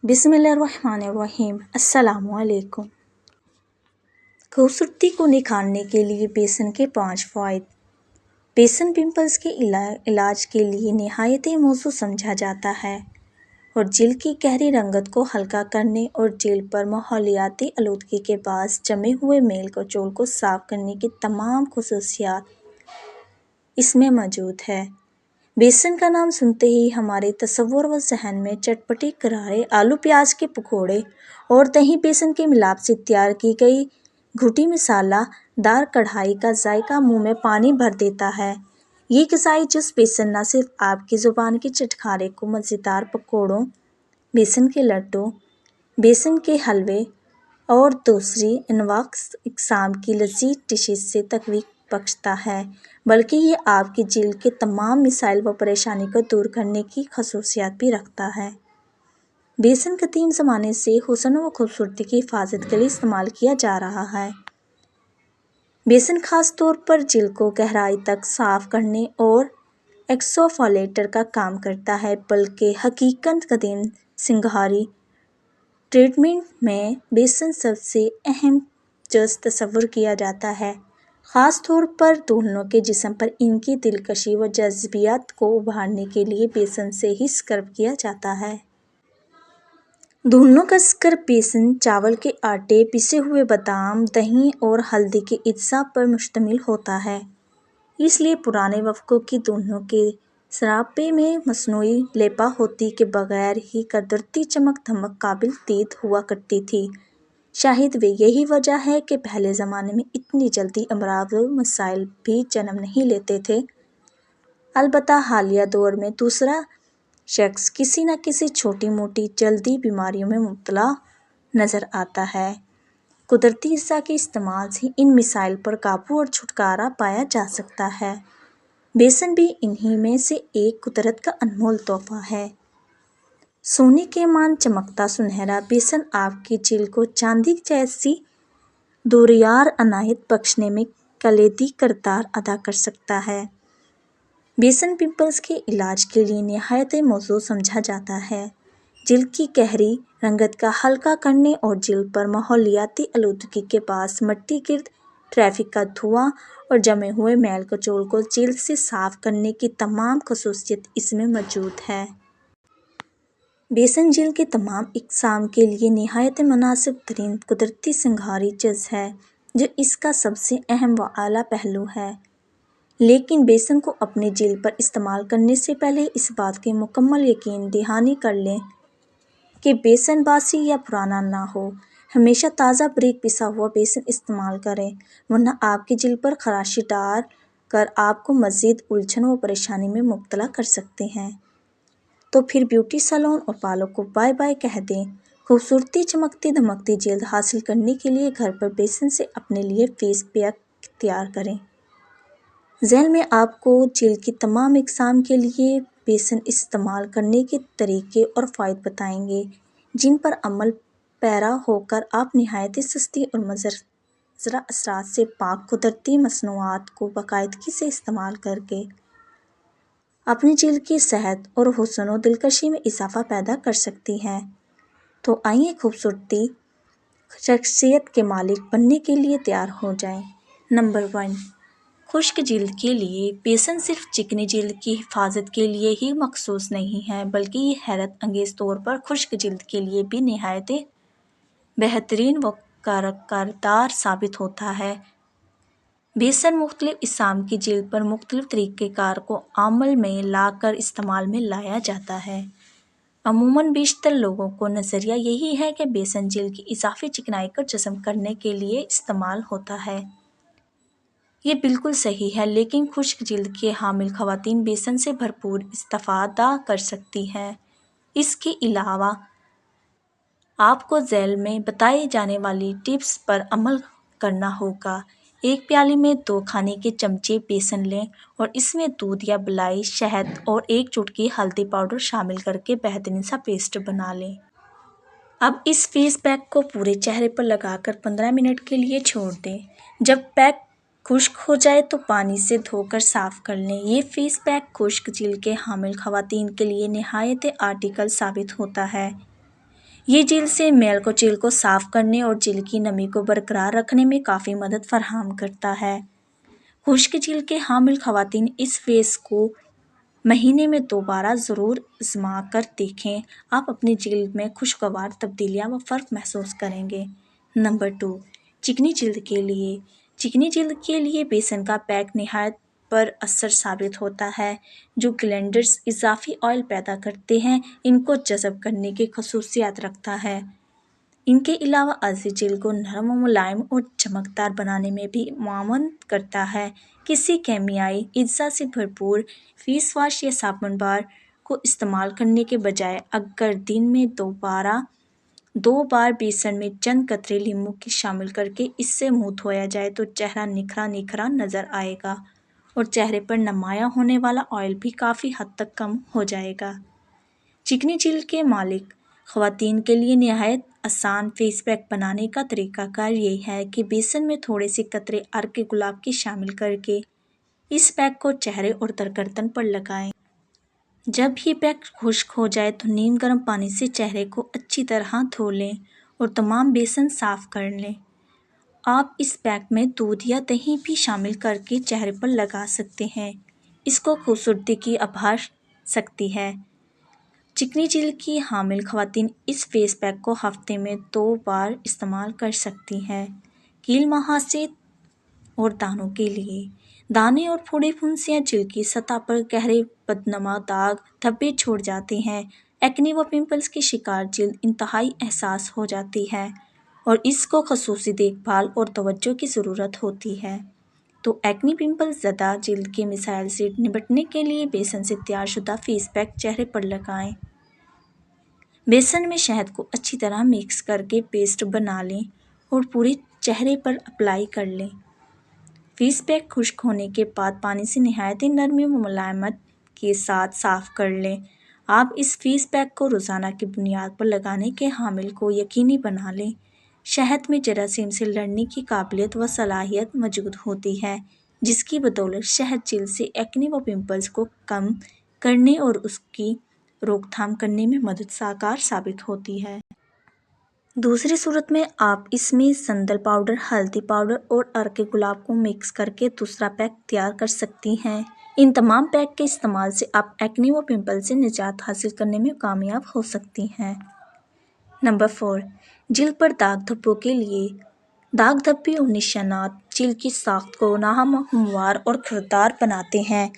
بسم اللہ الرحمن الرحیم۔ السلام علیکم۔ خوبصورتی کو نکھارنے کے لیے بیسن کے 5 فوائد۔ بیسن پمپلز کے علاج کے لیے نہایت موزوں سمجھا جاتا ہے اور جلد کی گہری رنگت کو ہلکا کرنے اور جلد پر ماحولیاتی آلودگی کے باعث جمے ہوئے میل کچول کو صاف کرنے کی تمام خصوصیات اس میں موجود ہے۔ بیسن کا نام سنتے ہی ہمارے تصور و ذہن میں چٹپٹے کرارے آلو پیاز کے پکوڑے اور دہی بیسن کے ملاپ سے تیار کی گئی گھٹی مسالہ دار کڑھائی کا ذائقہ منہ میں پانی بھر دیتا ہے۔ یہ غذائی جز بیسن نہ صرف آپ کی زبان کے چٹکارے کو مزیدار پکوڑوں، بیسن کے لڈو، بیسن کے حلوے اور دوسری انواع اقسام کی لذیذ ڈشز سے تقویت بخشتا ہے، بلکہ یہ آپ کی جلد کے تمام مسائل و پریشانی کو دور کرنے کی خصوصیت بھی رکھتا ہے۔ بیسن قدیم زمانے سے حسن و خوبصورتی کی حفاظت کے لیے استعمال کیا جا رہا ہے۔ بیسن خاص طور پر جلد کو گہرائی تک صاف کرنے اور ایکسفولیٹر کا کام کرتا ہے، بلکہ حقیقتاً قدیم سنگھاری ٹریٹمنٹ میں بیسن سب سے اہم جز تصور کیا جاتا ہے، خاص طور پر دلہنوں کے جسم پر ان کی دلکشی و جاذبیت کو ابھارنے کے لیے بیسن سے ہی اسکرب کیا جاتا ہے۔ دلہنوں کا اسکرب بیسن چاول کے آٹے، پسے ہوئے بادام، دہی اور ہلدی کے اجزاء پر مشتمل ہوتا ہے، اس لیے پرانے وقت کی دلہنوں کے سراپے میں مصنوعی لیپا-پوتی کے بغیر ہی قدرتی چمک دھمک قابل دید ہوا کرتی تھی۔ شاید یہی وجہ ہے کہ پہلے زمانے میں اتنی جلدی امراض و مسائل بھی جنم نہیں لیتے تھے۔ البتہ حالیہ دور میں دوسرا شخص کسی نہ کسی چھوٹی موٹی جلدی بیماریوں میں مبتلا نظر آتا ہے۔ قدرتی اجزاء کے استعمال سے ان مسائل پر قابو اور چھٹکارا پایا جا سکتا ہے۔ بیسن بھی انہی میں سے ایک قدرت کا انمول تحفہ ہے۔ سونے کے مانند چمکتا سنہرا بیسن آپ کی جلد کو چاندی جیسی دوریار عنایت بخشنے میں کلیدی کردار ادا کر سکتا ہے۔ بیسن پمپلز کے علاج کے لیے نہایت موزوں سمجھا جاتا ہے۔ جلد کی گہری رنگت کا ہلکا کرنے اور جلد پر ماحولیاتی آلودگی کے باعث مٹی گرد، ٹریفک کا دھواں اور جمے ہوئے میل کچول کو جلد سے صاف کرنے کی تمام خصوصیت اس میں موجود ہے۔ بیسن جلد کے تمام اقسام کے لیے نہایت مناسب ترین قدرتی سنگھاری جز ہے، جو اس کا سب سے اہم و اعلیٰ پہلو ہے۔ لیکن بیسن کو اپنی جلد پر استعمال کرنے سے پہلے اس بات کی مکمل یقین دہانی کر لیں کہ بیسن باسی یا پرانا نہ ہو۔ ہمیشہ تازہ باریک پسا ہوا بیسن استعمال کریں، ورنہ آپ کی جلد پر خراشی ڈال کر آپ کو مزید الجھن و پریشانی میں مبتلا کر سکتے ہیں۔ تو پھر بیوٹی سیلون اور پارلر کو بائے بائے کہہ دیں۔ خوبصورتی چمکتی دمکتی جلد حاصل کرنے کے لیے گھر پر بیسن سے اپنے لیے فیس پیک تیار کریں۔ ذیل میں آپ کو جلد کی تمام اقسام کے لیے بیسن استعمال کرنے کے طریقے اور فوائد بتائیں گے، جن پر عمل پیرا ہو کر آپ نہایت سستی اور مضر اثرات سے پاک قدرتی مصنوعات کو باقاعدگی سے استعمال کرکے اپنی جلد کی صحت اور حسن و دلکشی میں اضافہ پیدا کر سکتی ہیں۔ تو آئیے خوبصورتی شخصیت کے مالک بننے کے لیے تیار ہو جائیں۔ نمبر 1، خشک جلد کے لیے بیسن صرف چکنی جلد کی حفاظت کے لیے ہی مخصوص نہیں ہے، بلکہ یہ حیرت انگیز طور پر خشک جلد کے لیے بھی نہایت بہترین و کارگر ثابت ہوتا ہے۔ بیسن مختلف اقسام کی جلد پر مختلف طریقہ کار کو عمل میں لا کر استعمال میں لایا جاتا ہے۔ عموماً بیشتر لوگوں کا نظریہ یہی ہے کہ بیسن جلد کی اضافی چکنائی کو جذب کرنے کے لیے استعمال ہوتا ہے۔ یہ بالکل صحیح ہے، لیکن خشک جلد کے حامل خواتین بیسن سے بھرپور استفادہ کر سکتی ہیں۔ اس کے علاوہ آپ کو ذیل میں بتائی جانے والی ٹپس پر عمل کرنا ہوگا۔ ایک پیالے میں 2 کھانے کے چمچے بیسن لیں اور اس میں دودھ یا ملائی، شہد اور ایک چٹکی ہلدی پاؤڈر شامل کرکے بہترین سا پیسٹ بنا لیں۔ اب اس فیس پیک کو پورے چہرے پر لگا کر 15 منٹ کے لیے چھوڑ دیں۔ جب پیک خشک ہو جائے تو پانی سے دھو کر صاف کر لیں۔ یہ فیس پیک خشک جلد کے حامل خواتین کے لیے نہایت آئیڈیل ثابت ہوتا ہے۔ یہ جلد سے میل کو جلد کو صاف کرنے اور جلد کی نمی کو برقرار رکھنے میں کافی مدد فراہم کرتا ہے۔ خشک جلد کے حامل خواتین اس فیس کو مہینے میں 2 بار ضرور آزما کر دیکھیں، آپ اپنی جلد میں خوشگوار تبدیلیاں و فرق محسوس کریں گے۔ نمبر 2، چکنی جلد کے لیے۔ چکنی جلد کے لیے بیسن کا پیک نہایت پر اثر ثابت ہوتا ہے۔ جو گلینڈرز اضافی آئل پیدا کرتے ہیں، ان کو جذب کرنے کی خصوصیات رکھتا ہے۔ ان کے علاوہ ازیں جلد کو نرم و ملائم اور چمکدار بنانے میں بھی معاونت کرتا ہے۔ کسی کیمیائی اجزاء سے بھرپور فیس واش یا صابن بار کو استعمال کرنے کے بجائے اگر دن میں 2 بار بیسن میں چند قطرے لیموں کے شامل کرکے اس سے منہ دھویا جائے تو چہرہ نکھرا نظر آئے گا اور چہرے پر نمایاں ہونے والا آئل بھی کافی حد تک کم ہو جائے گا۔ چکنی جلد کے مالک خواتین کے لیے نہایت آسان فیس پیک بنانے کا طریقہ کار یہ ہے کہ بیسن میں تھوڑے سے قطرے عرق گلاب کے شامل کرکے اس پیک کو چہرے اور گردن پر لگائیں۔ جب یہ پیک خشک ہو جائے تو نیم گرم پانی سے چہرے کو اچھی طرح دھو لیں اور تمام بیسن صاف کر لیں۔ آپ اس پیک میں دودھ یا دہی بھی شامل کرکے چہرے پر لگا سکتے ہیں، اس کو خوبصورتی کی ابھار سکتی ہے۔ چکنی جلد کی حامل خواتین اس فیس پیک کو ہفتے میں 2 بار استعمال کر سکتی ہیں۔ کیل مہاسے اور دانوں کے لیے۔ دانے اور پھوڑے پھنسیاں جلد کی سطح پر گہرے بدنما داغ دھبے چھوڑ جاتے ہیں۔ ایکنی و پمپلز کی شکار جلد انتہائی حساس ہو جاتی ہے اور اس کو خصوصی دیکھ بھال اور توجہ کی ضرورت ہوتی ہے، تو ایکنی پمپل زدہ جلد کے مسائل سے نمٹنے کے لیے بیسن سے تیار شدہ فیس پیک چہرے پر لگائیں۔ بیسن میں شہد کو اچھی طرح مکس کرکے پیسٹ بنا لیں اور پورے چہرے پر اپلائی کر لیں۔ فیس پیک خشک ہونے کے بعد پانی سے نہایت نرمی و ملائمت کے ساتھ صاف کر لیں۔ آپ اس فیس پیک کو روزانہ کی بنیاد پر لگانے کے حامل کو یقینی بنا لیں۔ شہد میں جراثیم سے لڑنے کی قابلیت و صلاحیت موجود ہوتی ہے، جس کی بدولت شہد جلد سے ایکنی و پمپلز کو کم کرنے اور اس کی روک تھام کرنے میں مددگار ثابت ہوتی ہے۔ دوسری صورت میں آپ اس میں سندل پاؤڈر، ہلدی پاؤڈر اور عرق گلاب کو مکس کرکے دوسرا پیک تیار کر سکتی ہیں۔ ان تمام پیک کے استعمال سے آپ ایکنی و پمپل سے نجات حاصل کرنے میں کامیاب ہو سکتی ہیں۔ نمبر 4، جلد پر داغ دھبوں کے لیے۔ داغ دھبے اور نشانات جلد کی ساخت کو ناہموار اور کھردار بناتے ہیں،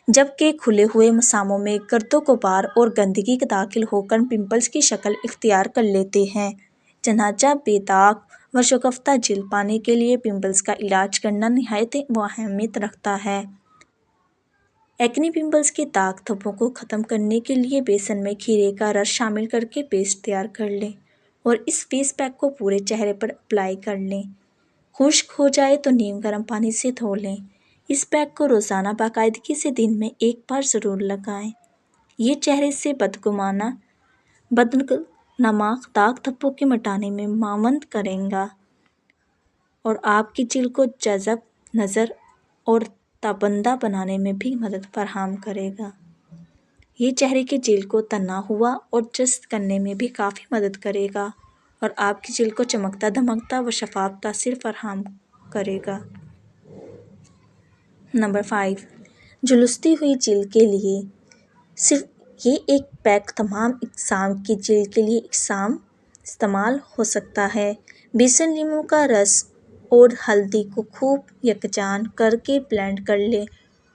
جبکہ کھلے ہوئے مساموں میں گرد و غبار اور گندگی داخل ہوکر پمپلز کی شکل اختیار کر لیتے ہیں۔ چنانچہ بے داغ و شگافتہ جلد پانے کے لیے پمپلز کا علاج کرنا نہایت اہمیت رکھتا ہے۔ ایکنی پمپلز کے داغ دھبوں کو ختم کرنے کے لیے بیسن میں کھیرے کا رس شامل کرکے پیسٹ تیار کر لیں اور اس فیس پیک کو پورے چہرے پر اپلائی کر لیں۔ خشک ہو جائے تو نیم گرم پانی سے دھو لیں۔ اس پیک کو روزانہ باقاعدگی سے دن میں 1 بار ضرور لگائیں۔ یہ چہرے سے بدنما داغ دھبوں کے مٹانے میں معاونت کرے گا اور آپ کی جلد کو جذاب نظر اور تابندہ بنانے میں بھی مدد فراہم کرے گا۔ یہ چہرے کی جلد کو تنا ہوا اور چست کرنے میں بھی کافی مدد کرے گا اور آپ کی جلد کو چمکتا دمکتا و شفاف تاثر فراہم کرے گا۔ نمبر 5، جھلستی ہوئی جلد کے لیے۔ صرف یہ ایک پیک تمام اقسام کی جلد کے لیے یکساں استعمال ہو سکتا ہے۔ بیسن، لیموں کا رس اور ہلدی کو خوب یکجا کرکے بلینڈ کر لیں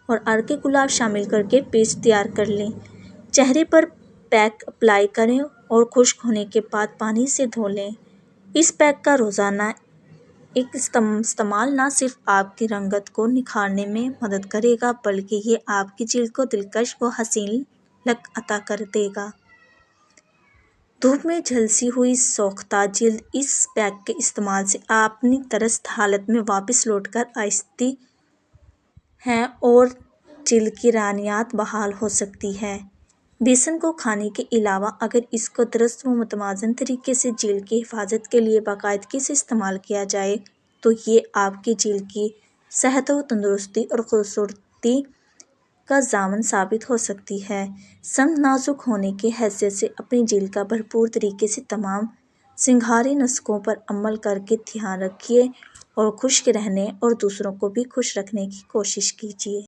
اور عرق گلاب شامل کرکے پیسٹ تیار کر لیں۔ چہرے پر پیک اپلائی کریں اور خشک ہونے کے بعد پانی سے دھو لیں۔ اس پیک کا روزانہ استعمال نہ صرف آپ کی رنگت کو نکھارنے میں مدد کرے گا بلکہ یہ آپ کی جلد کو دلکش و حسین لک عطا کر دے گا۔ دھوپ میں جھلسی ہوئی سوختہ جلد اس پیک کے استعمال سے اپنی درست حالت میں واپس لوٹ کر آسکتی ہے اور جلد کی رونقیت بحال ہو سکتی ہے۔ بیسن کو کھانے کے علاوہ اگر اس کو درست و متوازن طریقے سے جلد کی حفاظت کے لیے باقاعدگی سے استعمال کیا جائے تو یہ آپ کی جلد کی صحت و تندرستی اور خوبصورتی کا ضامن ثابت ہو سکتی ہے۔ سمت نازک ہونے کی حیثیت سے اپنی جلد کا بھرپور طریقے سے تمام سنگھاری نسخوں پر عمل کرکے دھیان رکھیے اور خشک رہنے اور دوسروں کو بھی خوش رکھنے کی کوشش کیجیے۔